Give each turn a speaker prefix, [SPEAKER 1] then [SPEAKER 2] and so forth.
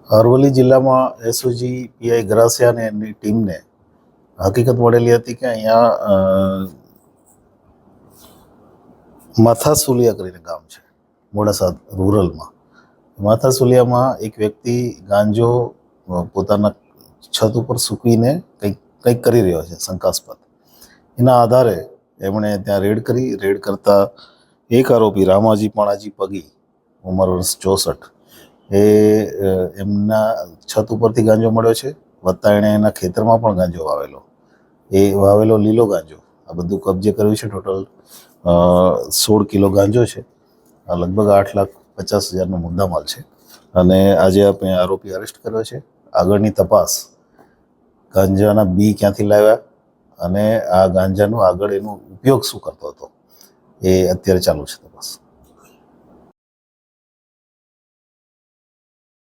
[SPEAKER 1] અરવલ્લી જિલ્લામાં SOG PI ગરાસિયા અને એમની ટીમને હકીકત મળેલી હતી કે અહીંયા માથાસુલિયા કરીને ગામ છે મોડાસા રૂરલમાં. માથાસુલિયામાં એક વ્યક્તિ ગાંજો પોતાના છત ઉપર સૂકવીને કંઈક કરી રહ્યો છે શંકાસ્પદ. એના આધારે એમણે ત્યાં રેડ કરતા એક આરોપી રામાજી પાણાજી પગી ઉંમર વર્ષ 64 એ એમના છત ઉપરથી ગાંજો મળ્યો છે, વત્તા એણે એના ખેતરમાં પણ ગાંજો વાવેલો લીલો ગાંજો આ બધું કબજે કર્યું છે. ટોટલ 16 કિલો ગાંજો છે. આ લગભગ 8,50,000નો મુદ્દામાલ છે અને આજે આપણે આરોપી અરેસ્ટ કર્યો છે. આગળની તપાસ ગાંજાના બી ક્યાંથી લાવ્યા અને આ ગાંજાનો આગળ એનો ઉપયોગ શું કરતો હતો એ અત્યારે ચાલુ છે તપાસ.